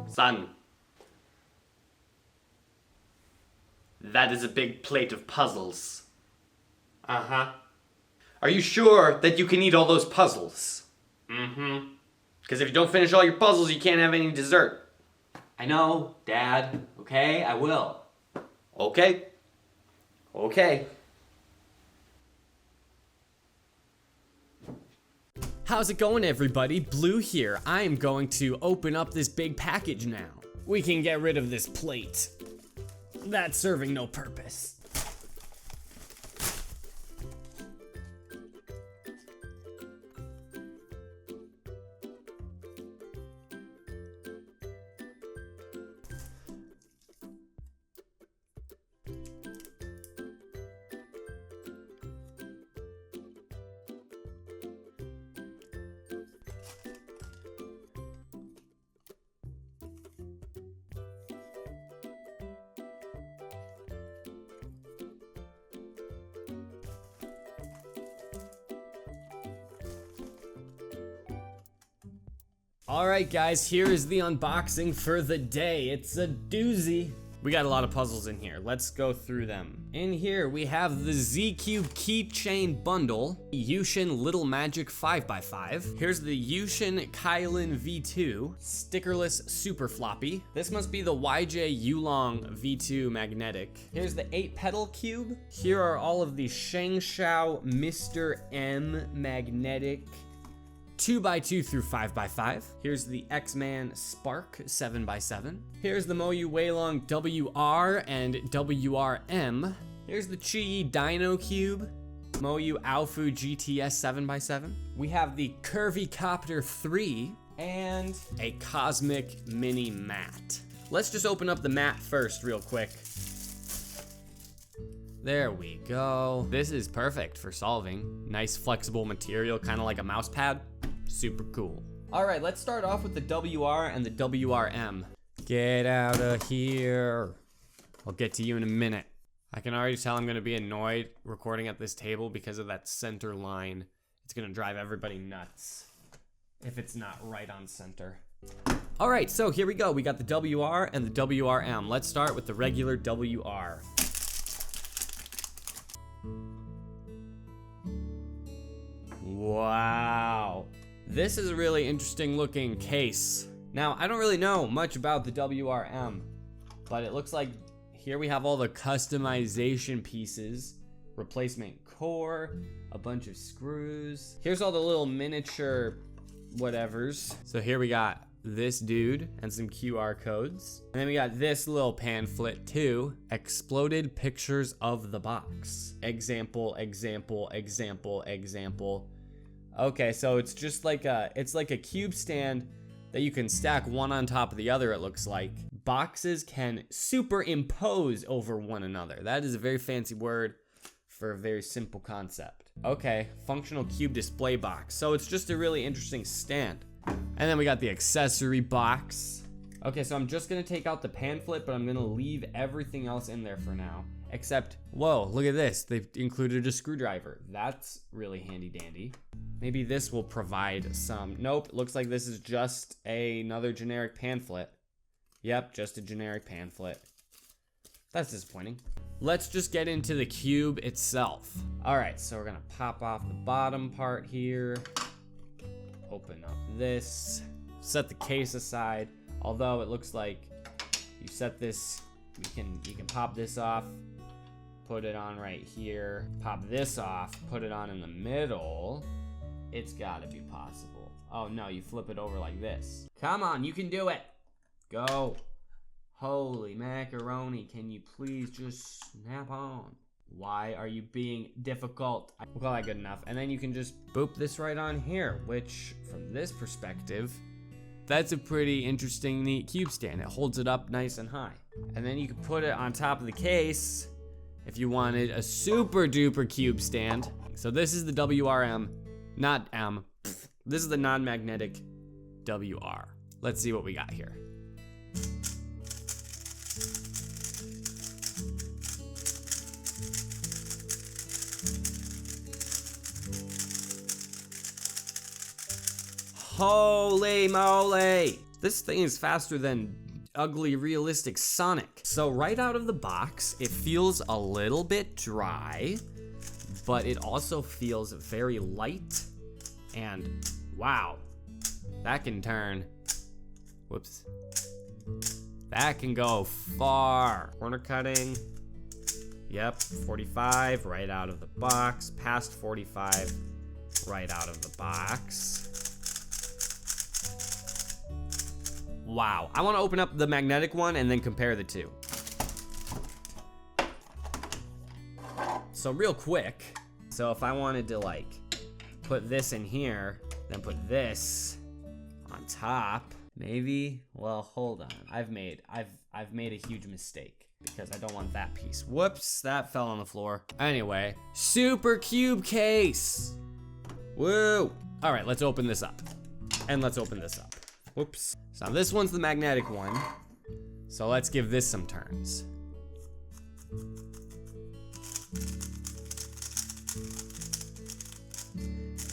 Son, that is a big plate of puzzles. Uh-huh. Are you sure that you can eat all those puzzles? Mm-hmm. Because if you don't finish all your puzzles, you can't have any dessert. I know, Dad. Okay, I will. Okay. Okay. How's it going, everybody? Blue here. I am going to open up this big package now. We can get rid of this plate. That's serving no purpose. Alright guys, here is the unboxing for the day. It's a doozy. We got a lot of puzzles in here. Let's go through them. In here we have the Z-Cube Keychain bundle, YuXin Little Magic 5x5. Here's the YuXin Thailand V2, stickerless super floppy. This must be the YuLong V2 magnetic. Here's the 8-petal cube. Here are all of the ShengShou Mr.M magnetic 2x2 through 5x5. Here's the X-Man Spark 7x7. Here's the MoYu WeiLong WR and WRM. Here's the Chi Dino Cube, MoYu Alfu GTS 7x7. We have the Curvy Copter III and a Cosmic Mini Mat. Let's just open up the mat first real quick. There we go. This is perfect for solving. Nice flexible material, kind of like a mouse pad. Super cool. All right, let's start off with the WR and the WRM. Get out of here. I'll get to you in a minute. I can already tell I'm gonna be annoyed recording at this table because of that center line. It's gonna drive everybody nuts if it's not right on center. All right, so here we go. We got the WR and the WRM. Let's start with the regular WR. Wow. This is a really interesting looking case. Now, I don't really know much about the WRM, but it looks like here we have all the customization pieces, replacement core, a bunch of screws. Here's all the little miniature whatevers. So here we got this dude and some QR codes. And then we got this little pamphlet too. Exploded pictures of the box. Example, example, example, example. Okay, so it's just like it's like a cube stand that you can stack one on top of the other, it looks like. Boxes can superimpose over one another. That is a very fancy word for a very simple concept. Okay, functional cube display box. So it's just a really interesting stand. And then we got the accessory box. Okay, so I'm just gonna take out the pamphlet, but I'm gonna leave everything else in there for now. Except, whoa, look at this. They've included a screwdriver. That's really handy dandy. Maybe this will provide some. Nope, looks like this is just another generic pamphlet. Yep, just a generic pamphlet. That's disappointing. Let's just get into the cube itself. All right, so we're gonna pop off the bottom part here. Open up this. Set the case aside. Although it looks like you set this, you can pop this off, put it on right here, pop this off, put it on in the middle. It's gotta be possible. Oh no, you flip it over like this. Come on, you can do it. Go. Holy macaroni, can you please just snap on? Why are you being difficult? We'll call that good enough. And then you can just boop this right on here, which from this perspective, that's a pretty interesting, neat cube stand. It holds it up nice and high. And then you can put it on top of the case if you wanted a super duper cube stand. So this is the WRM, not M. This is the non-magnetic WR. Let's see what we got here. Holy moly! This thing is faster than ugly realistic Sonic. So right out of the box, it feels a little bit dry, but it also feels very light. And wow, that can turn, whoops. That can go far. Corner cutting, yep, 45 right out of the box, past 45 right out of the box. Wow, I want to open up the magnetic one and then compare the two. So real quick, so if I wanted to like put this in here, then put this on top, maybe, well, hold on. I've made a huge mistake because I don't want that piece. Whoops, that fell on the floor. Anyway, super cube case. Woo. All right, let's open this up. And let's open this up. Whoops. So this one's the magnetic one. So let's give this some turns.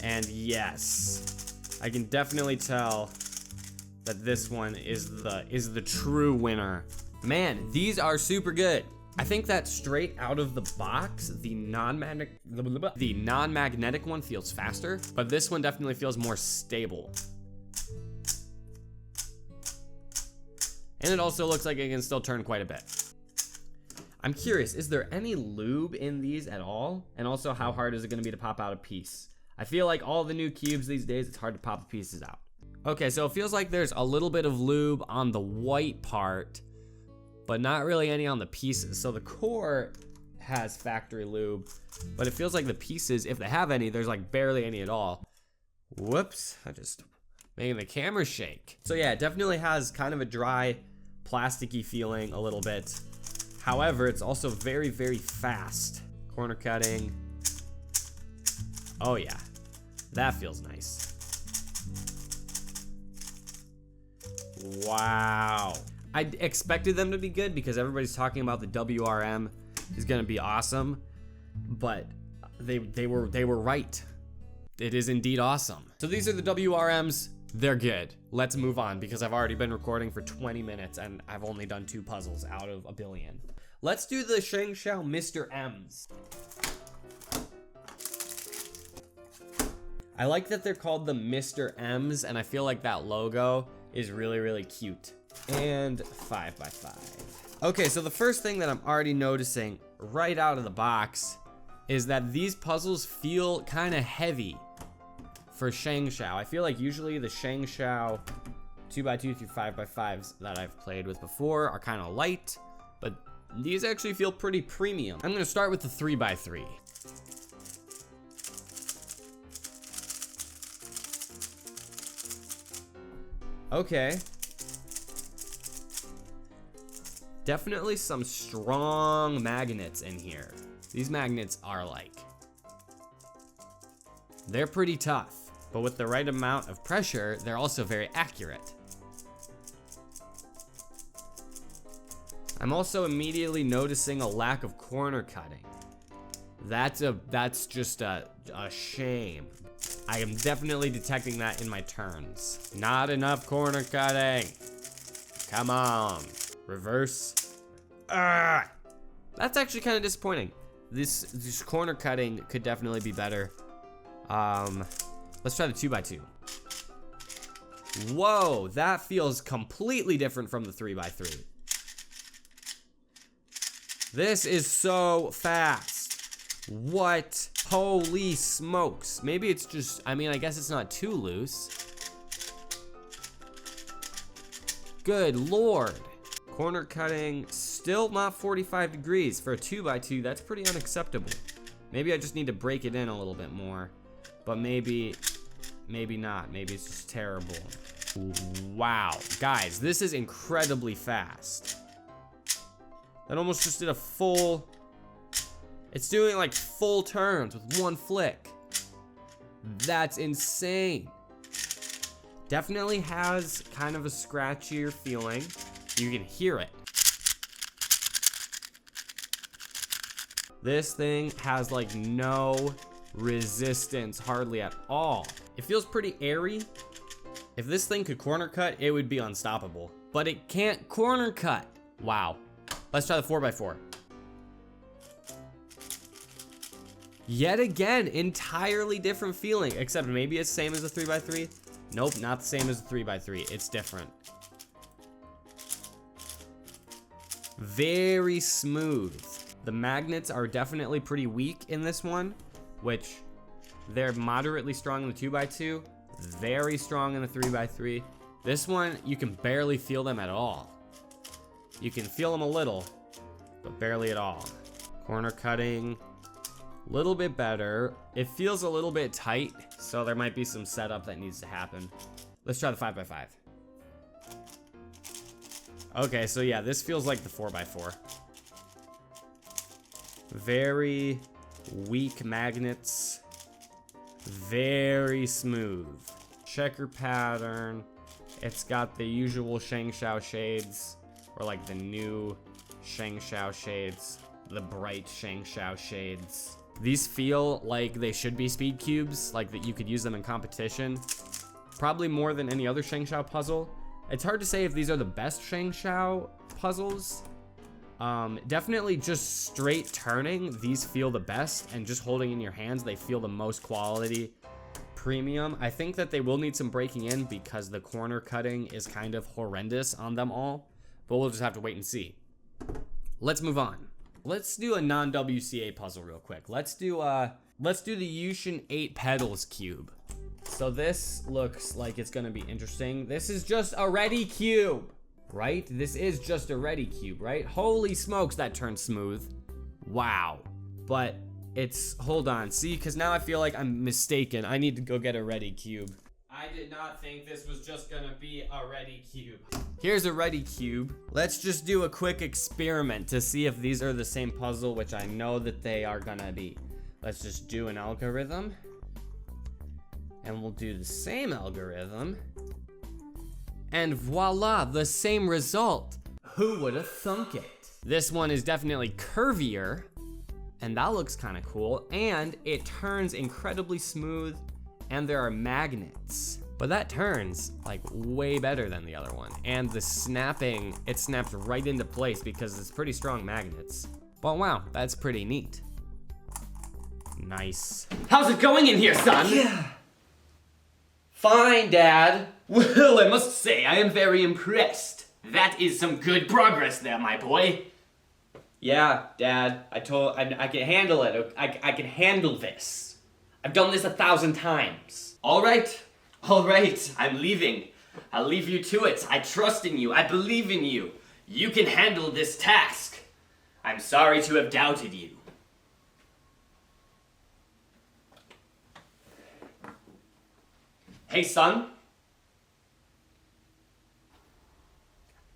And yes, I can definitely tell that this one is the true winner. Man, these are super good. I think that straight out of the box, the non-magnetic one feels faster, but this one definitely feels more stable. And it also looks like it can still turn quite a bit. I'm curious, is there any lube in these at all? And also, how hard is it gonna be to pop out a piece? I feel like all the new cubes these days, it's hard to pop the pieces out. Okay, so it feels like there's a little bit of lube on the white part, but not really any on the pieces. So the core has factory lube, but it feels like the pieces, if they have any, there's like barely any at all. Whoops, I just making the camera shake. So yeah, it definitely has kind of a dry, plasticky feeling a little bit. However, it's also very, very fast. Corner cutting. Oh yeah, that feels nice. Wow. I expected them to be good because everybody's talking about the WRM is gonna be awesome, but they were right. It is indeed awesome. So these are the WRMs. They're good. Let's move on because I've already been recording for 20 minutes and I've only done 2 puzzles out of a billion. Let's do the ShengShou Mr.Ms. I like that they're called the Mr.Ms, and I feel like that logo is really, really cute. And 5x5. Okay, so the first thing that I'm already noticing right out of the box is that these puzzles feel kind of heavy for ShengShou. I feel like usually the ShengShou 2x2 through 5x5s that I've played with before are kind of light, but these actually feel pretty premium. I'm gonna start with the 3x3. Okay. Definitely some strong magnets in here. These magnets are like, they're pretty tough, but with the right amount of pressure, they're also very accurate. I'm also immediately noticing a lack of corner cutting. That's just a shame. I am definitely detecting that in my turns. Not enough corner cutting. Come on. Reverse. That's actually kind of disappointing. This corner cutting could definitely be better. Let's try the 2x2. Whoa, that feels completely different from the 3x3. This is so fast. What? Holy smokes. Maybe it's just, I mean, I guess it's not too loose. Good Lord. Corner cutting, still not 45 degrees. For a 2x2, that's pretty unacceptable. Maybe I just need to break it in a little bit more. But maybe not. Maybe it's just terrible. Wow. Guys, this is incredibly fast. That almost just did a full... It's doing like full turns with one flick. That's insane. Definitely has kind of a scratchier feeling. You can hear it. This thing has like no resistance hardly at all. It feels pretty airy. If this thing could corner cut, it would be unstoppable. But it can't corner cut. Wow. Let's try the 4x4. Yet again, entirely different feeling, except maybe it's same as a 3x3. Nope, not the same as a 3x3. It's different. Very smooth. The magnets are definitely pretty weak in this one, which they're moderately strong in the 2x2, very strong in the 3x3. This one, you can barely feel them at all. You can feel them a little, but barely at all. Corner cutting, a little bit better. It feels a little bit tight, so there might be some setup that needs to happen. Let's try the 5x5. Okay, so yeah, this feels like the 4x4. Very weak magnets, very smooth. Checker pattern. It's got the usual ShengShou shades, or like the new ShengShou shades, the bright ShengShou shades. These feel like they should be speed cubes, like that you could use them in competition. Probably more than any other ShengShou puzzle. It's hard to say if these are the best ShengShou puzzles. Definitely just straight turning, these feel the best, and just holding in your hands, they feel the most quality premium. I think that they will need some breaking in because the corner cutting is kind of horrendous on them all, but we'll just have to wait and see. Let's move on. Let's do a non-WCA puzzle real quick. Let's do the YuXin 8 Petals cube. So this looks like it's gonna be interesting. This is just a ready cube, right? This is just a ready cube, right? Holy smokes, that turned smooth. Wow. But it's, hold on, see, because now I feel like I'm mistaken. I need to go get a ready cube. I did not think this was just gonna be a ready cube. Here's a ready cube. Let's just do a quick experiment to see if these are the same puzzle, which I know that they are gonna be. Let's just do an algorithm. And we'll do the same algorithm. And voila, the same result. Who would have thunk it? This one is definitely curvier, and that looks kind of cool. And it turns incredibly smooth, and there are magnets. But that turns like way better than the other one. And the snapping, it snaps right into place because it's pretty strong magnets. But wow, that's pretty neat. Nice. How's it going in here, son? Yeah. Fine, Dad. Well, I must say, I am very impressed. That is some good progress there, my boy. Yeah, Dad. I can handle it. I can handle this. I've done this 1,000 times. All right. I'm leaving. I'll leave you to it. I trust in you. I believe in you. You can handle this task. I'm sorry to have doubted you. Hey, son.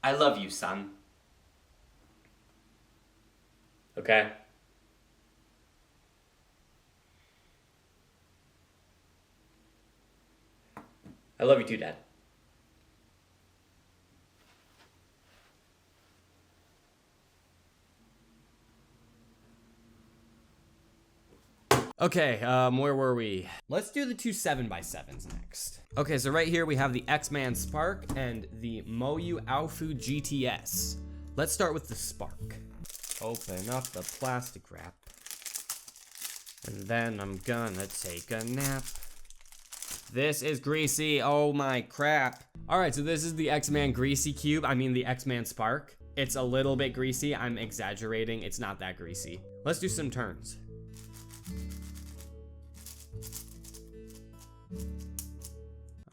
I love you, son. Okay? I love you too, Dad. Okay, where were we? Let's do the two 7x7s next. Okay, so right here we have the X-Man Spark and the MoYu Aofu GTS. Let's start with the Spark. Open up the plastic wrap. And then I'm gonna take a nap. This is greasy, oh my crap. All right, so this is the X-Man Greasy Cube, the X-Man Spark. It's a little bit greasy, I'm exaggerating, it's not that greasy. Let's do some turns.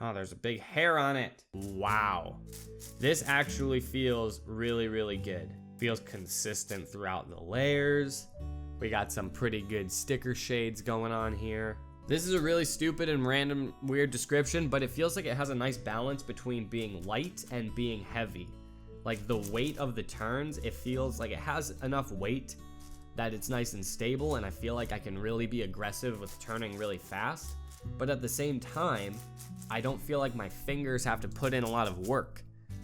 Oh, there's a big hair on it. Wow. This actually feels really, really good. Feels consistent throughout the layers. We got some pretty good sticker shades going on here. This is a really stupid and random weird description, but it feels like it has a nice balance between being light and being heavy. Like the weight of the turns, it feels like it has enough weight that it's nice and stable, and I feel like I can really be aggressive with turning really fast. but at the same time, I don't feel like my fingers have to put in a lot of work.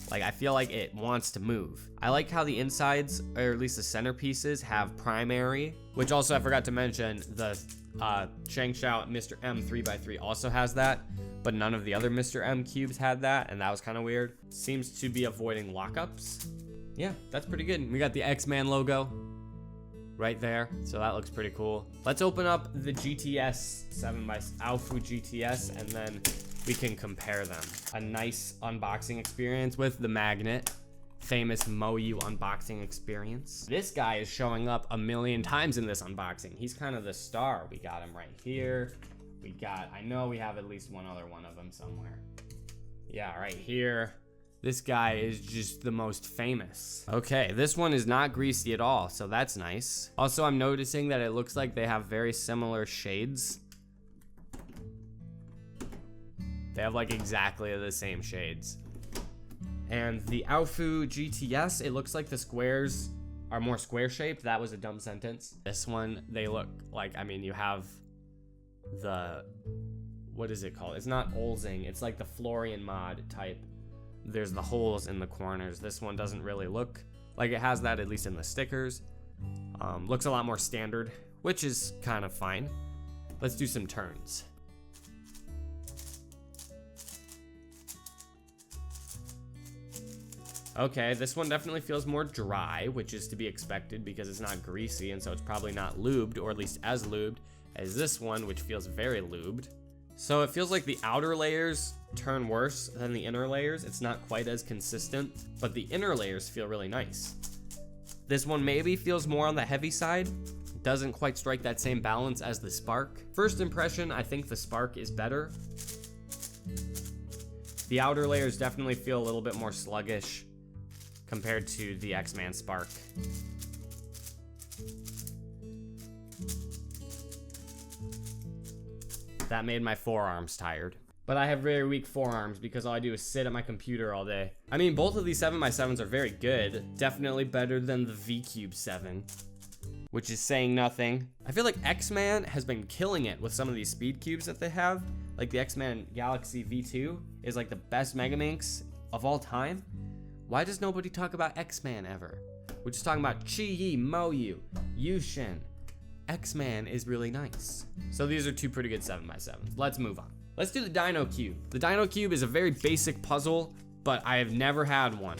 Like, I feel like it wants to move. I like how the insides, or at least the centerpieces, have primary, which also I forgot to mention, the ShengShou Mr.M 3x3 also has that, but none of the other Mr.M cubes had that, and that was kind of weird. Seems to be avoiding lockups. Yeah, that's pretty good. We got the X-Man logo right there, so that looks pretty cool. Let's open up the GTS 7x Alfu GTS, and then we can compare them. A nice unboxing experience with the magnet. Famous MoYu unboxing experience. This guy is showing up a million times in this unboxing. He's kind of the star. We got him right here. I know we have at least one other one of them somewhere. Yeah, right here. This guy is just the most famous. Okay, this one is not greasy at all, so that's nice. Also, I'm noticing that it looks like they have very similar shades. They have like exactly the same shades. And the Alfu GTS, it looks like the squares are more square shaped. That was a dumb sentence. This one, they look like, I mean, you have the, what is it called? It's not Olzing, it's like the Florian mod type. There's the holes in the corners. This one doesn't really look like it has that, at least in the stickers. Looks a lot more standard, which is kind of fine. Let's do some turns. Okay, this one definitely feels more dry, which is to be expected because it's not greasy, and so it's probably not lubed, or at least as lubed as this one, which feels very lubed. So it feels like the outer layers turn worse than the inner layers. It's not quite as consistent, but the inner layers feel really nice. This one maybe feels more on the heavy side. Doesn't quite strike that same balance as the Spark. First impression, I think the Spark is better. The outer layers definitely feel a little bit more sluggish compared to the X-Man Spark. That made my forearms tired. But I have very weak forearms because all I do is sit at my computer all day. I mean, both of these 7x7s are very good. Definitely better than the V-Cube 7, which is saying nothing. I feel like X-Man has been killing it with some of these speed cubes that they have. Like the X-Man Galaxy V2 is like the best Megaminx of all time. Why does nobody talk about X-Man ever? We're just talking about Chi-Yi, MoYu, YuXin. X-Man is really nice. So these are two pretty good 7x7s. Let's move on. Let's do the Dino Cube. The Dino Cube is a very basic puzzle, but I have never had one.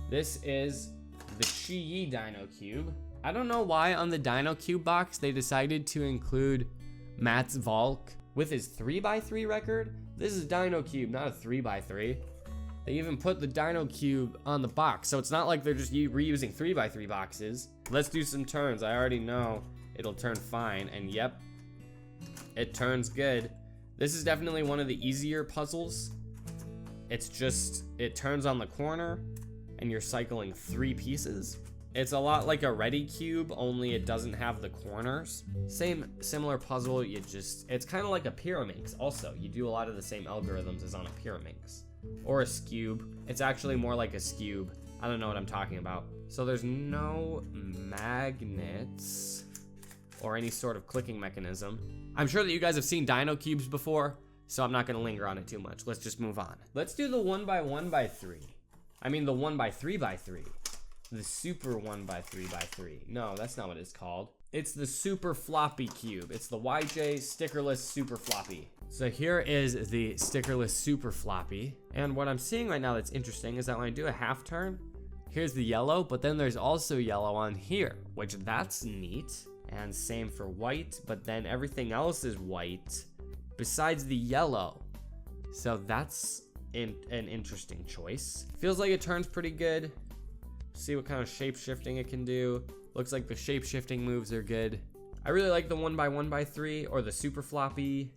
This is the Chi-Yi Dino Cube. I don't know why on the Dino Cube box they decided to include Mats Valk with his 3x3 record. This is Dino Cube, not a 3x3. They even put the Dino Cube on the box, so it's not like they're just reusing 3x3 boxes. Let's do some turns. I already know it'll turn fine, and yep, it turns good. This is definitely one of the easier puzzles. It's just, it turns on the corner, and you're cycling 3 pieces. It's a lot like a Ready Cube, only it doesn't have the corners. Similar puzzle, it's kind of like a Pyraminx also. You do a lot of the same algorithms as on a Pyraminx. Or a Skube. It's actually more like a Skube. I don't know what I'm talking about. So there's no magnets or any sort of clicking mechanism. I'm sure that you guys have seen Dino Cubes before, so I'm not gonna linger on it too much. Let's just move on. Let's do the 1x1x3. I mean the 1x3x3. The super 1x3x3. No, that's not what it's called. It's the super floppy cube. It's the YJ stickerless super floppy. So here is the stickerless super floppy. And what I'm seeing right now that's interesting is that when I do a half turn, here's the yellow, but then there's also yellow on here, which that's neat. And same for white, but then everything else is white besides the yellow. So that's an interesting choice. Feels like it turns pretty good. See what kind of shape shifting it can do. Looks like the shape shifting moves are good. I really like the 1x1x3 or the super floppy.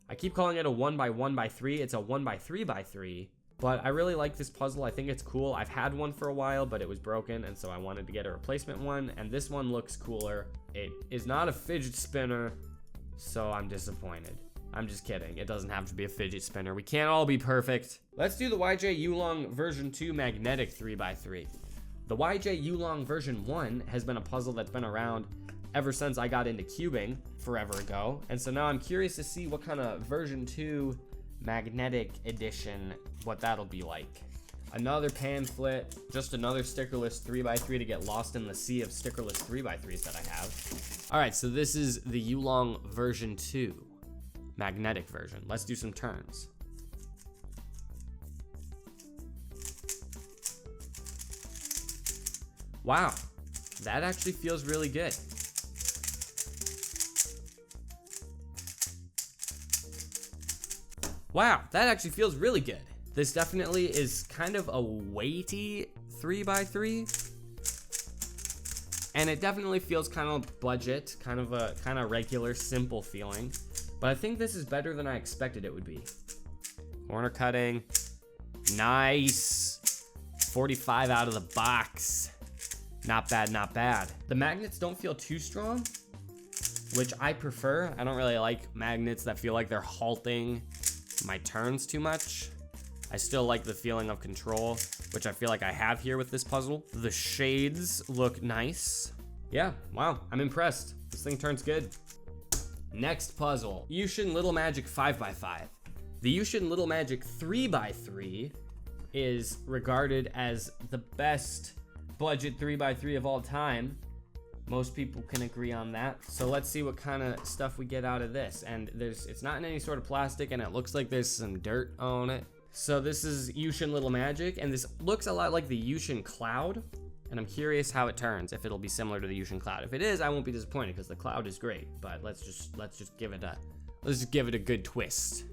I keep calling it a 1x1x3. It's a 1x3x3. But I really like this puzzle. I think it's cool. I've had one for a while, but it was broken, and so I wanted to get a replacement one, and this one looks cooler. It is not a fidget spinner, so I'm disappointed. I'm just kidding. It doesn't have to be a fidget spinner. We can't all be perfect. Let's do the YJ YuLong version 2 magnetic 3x3. The YJ YuLong version 1 has been a puzzle that's been around ever since I got into cubing forever ago. And so now I'm curious to see what kind of version 2 magnetic edition, what that'll be like. Another pamphlet, just another stickerless 3x3 to get lost in the sea of stickerless 3x3s that I have. All right, so this is the YuLong version 2, magnetic version. Let's do some turns. Wow, that actually feels really good. Wow, that actually feels really good. This definitely is kind of a weighty 3x3. And it definitely feels kind of budget, kind of regular, simple feeling. But I think this is better than I expected it would be. Corner cutting, nice. 45 out of the box. Not bad, not bad. The magnets don't feel too strong, which I prefer. I don't really like magnets that feel like they're halting my turns too much. I still like the feeling of control, which I feel like I have here with this puzzle. The shades look nice. Yeah, wow, I'm impressed. This thing turns good. Next puzzle, YuXin Little Magic 5x5. The YuXin Little Magic 3x3 is regarded as the best budget 3x3 of all time. Most people can agree on that. So let's see what kind of stuff we get out of this. And it's not in any sort of plastic, and it looks like there's some dirt on it. So this is YuXin Little Magic, and this looks a lot like the YuXin Cloud. And I'm curious how it turns, if it'll be similar to the YuXin Cloud. If it is, I won't be disappointed because the Cloud is great. But let's just give it a good twist.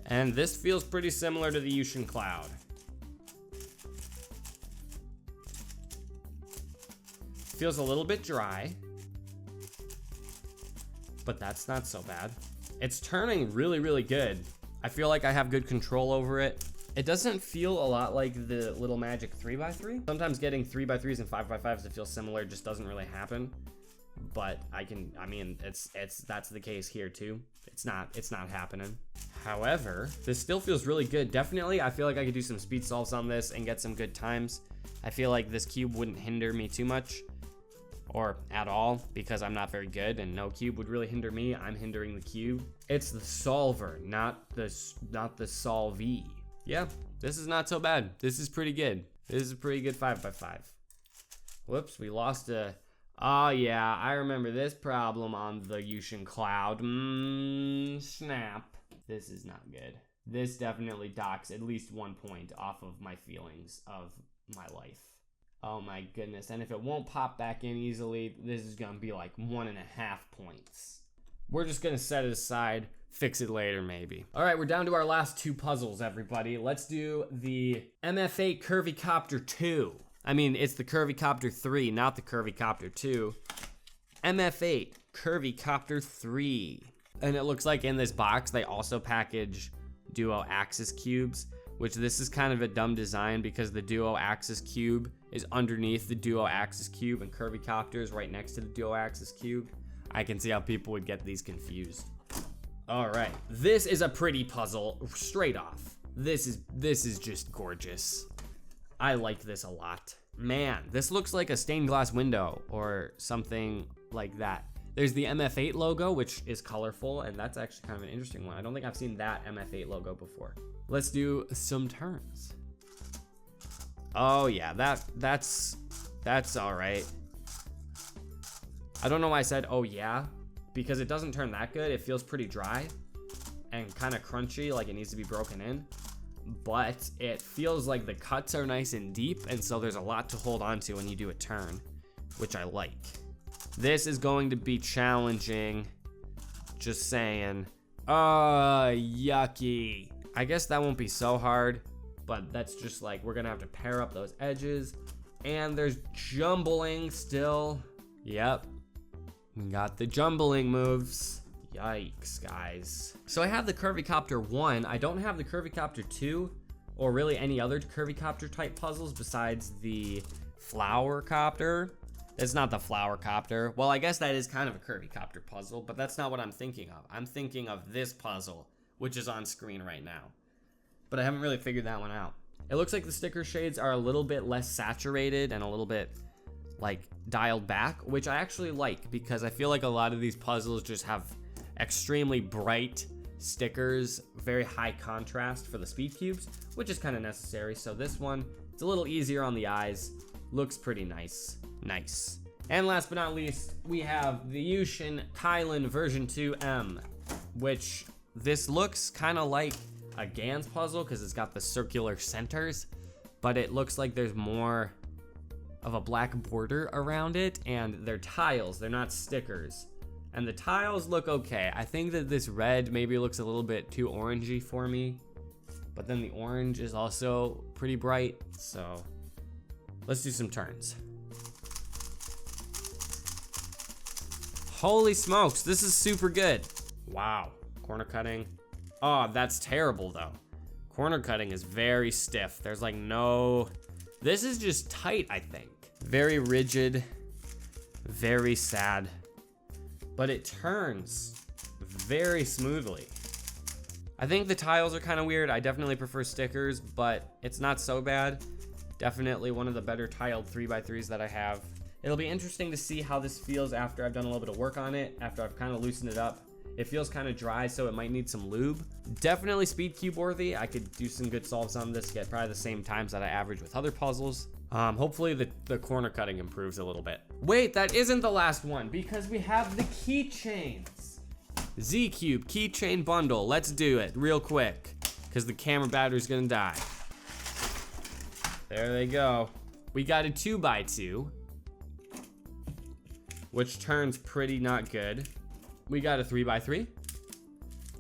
And this feels pretty similar to the YuXin Cloud. Feels a little bit dry, but that's not so bad. It's turning really, really good. I feel like I have good control over it. It doesn't feel a lot like the Little Magic 3x3. Sometimes getting 3x3s and 5x5s that feel similar just doesn't really happen. But that's the case here too. It's not happening. However, this still feels really good. Definitely, I feel like I could do some speed solves on this and get some good times. I feel like this cube wouldn't hinder me too much, or at all, because I'm not very good and no cube would really hinder me. I'm hindering the cube. It's the solver, not the solvee. Yeah, this is not so bad. This is pretty good. This is a pretty good 5x5. Whoops, we lost a... Oh yeah, I remember this problem on the YuXin Cloud. Snap. This is not good. This definitely docks at least 1 point off of my feelings of my life. Oh my goodness, and if it won't pop back in easily, this is gonna be like 1.5 points. We're just gonna set it aside, fix it later maybe. All right, we're down to our last 2 puzzles, everybody. Let's do the MF8 Curvy Copter II. I mean, it's the Curvy Copter 3, not the Curvy Copter 2. MF8 Curvy Copter 3. And it looks like in this box, they also package duo axis cubes, which this is kind of a dumb design because the duo axis cube is underneath the duo axis cube and Curvy Copter is right next to the duo axis cube. I can see how people would get these confused. All right, this is a pretty puzzle straight off. This is just gorgeous. I like this a lot. Man, this looks like a stained glass window or something like that. There's the MF8 logo, which is colorful, and that's actually kind of an interesting one. I don't think I've seen that MF8 logo before. Let's do some turns. Oh yeah, that's all right. I don't know why I said oh yeah, because it doesn't turn that good. It feels pretty dry and kind of crunchy, like it needs to be broken in. But it feels like the cuts are nice and deep, and so there's a lot to hold on to when you do a turn, which I like. This is going to be challenging, just saying. Yucky. I guess that won't be so hard, but that's just like, we're gonna have to pair up those edges, and there's jumbling still. Yep, we got the jumbling moves. Yikes, guys. So I have the Curvy Copter 1. I don't have the Curvy Copter 2, or really any other Curvy Copter type puzzles besides the Flower Copter. It's not the Flower Copter. Well, I guess that is kind of a Curvy Copter puzzle, but that's not what I'm thinking of. I'm thinking of this puzzle, which is on screen right now. But I haven't really figured that one out. It looks like the sticker shades are a little bit less saturated and a little bit like dialed back, which I actually like because I feel like a lot of these puzzles just have extremely bright stickers, very high contrast for the speed cubes, which is kind of necessary. So this one, it's a little easier on the eyes, looks pretty nice. And last but not least, we have the YuXin Thailand V2M, which this looks kind of like a Gans puzzle because it's got the circular centers, but it looks like there's more of a black border around it, and they're tiles, they're not stickers. And the tiles look okay. I think that this red maybe looks a little bit too orangey for me, but then the orange is also pretty bright, so let's do some turns. Holy smokes, this is super good. Wow, corner cutting. Oh, that's terrible though. Corner cutting is very stiff. There's like no, this is just tight, I think. Very rigid, very sad, but it turns very smoothly. I think the tiles are kind of weird. I definitely prefer stickers, but it's not so bad. Definitely one of the better tiled 3x3s that I have. It'll be interesting to see how this feels after I've done a little bit of work on it, after I've kind of loosened it up. It feels kind of dry, so it might need some lube. Definitely SpeedCube worthy. I could do some good solves on this, get probably the same times that I average with other puzzles. Hopefully the corner cutting improves a little bit. Wait, that isn't the last one because we have the keychains. Z-Cube keychain bundle. Let's do it real quick because the camera battery's gonna die. There they go. We got a 2x2, which turns pretty not good. We got a 3x3,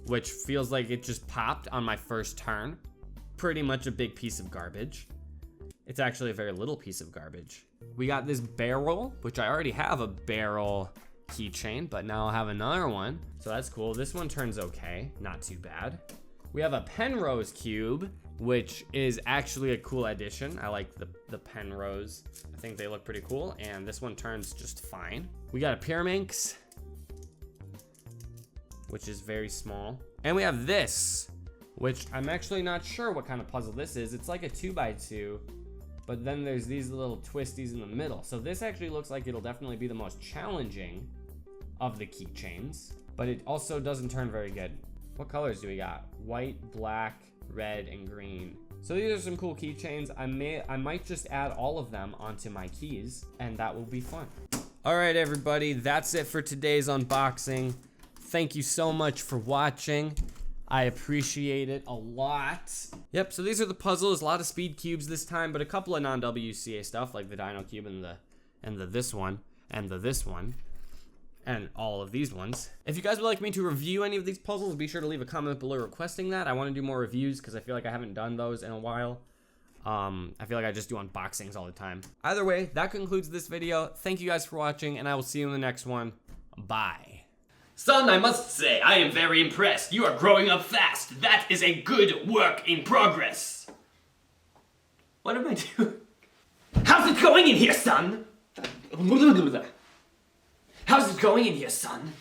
which feels like it just popped on my first turn. Pretty much a big piece of garbage. It's actually a very little piece of garbage. We got this barrel, which I already have a barrel keychain, but now I'll have another one. So that's cool. This one turns okay, not too bad. We have a Penrose cube, which is actually a cool addition. I like the Penrose. I think they look pretty cool, and this one turns just fine. We got a Pyraminx, which is very small. And we have this, which I'm actually not sure what kind of puzzle this is. It's like a 2x2, but then there's these little twisties in the middle. So this actually looks like it'll definitely be the most challenging of the keychains, but it also doesn't turn very good. What colors do we got? White, black, red, and green. So these are some cool keychains. I might just add all of them onto my keys, and that will be fun. All right, everybody, that's it for today's unboxing. Thank you so much for watching. I appreciate it a lot. Yep, so these are the puzzles. A lot of speed cubes this time, but a couple of non-WCA stuff like the Dino cube and the this one and the this one and all of these ones. If you guys would like me to review any of these puzzles, be sure to leave a comment below requesting that. I want to do more reviews because I feel like I haven't done those in a while. I feel like I just do unboxings all the time. Either way, that concludes this video. Thank you guys for watching, and I will see you in the next one. Bye. Son, I must say, I am very impressed. You are growing up fast. That is a good work in progress. What am I doing? How's it going in here, son? How's it going in here, son?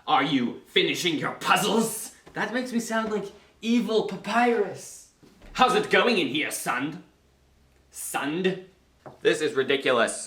Are you finishing your puzzles? That makes me sound like evil papyrus. How's it going in here, son? Son? This is ridiculous.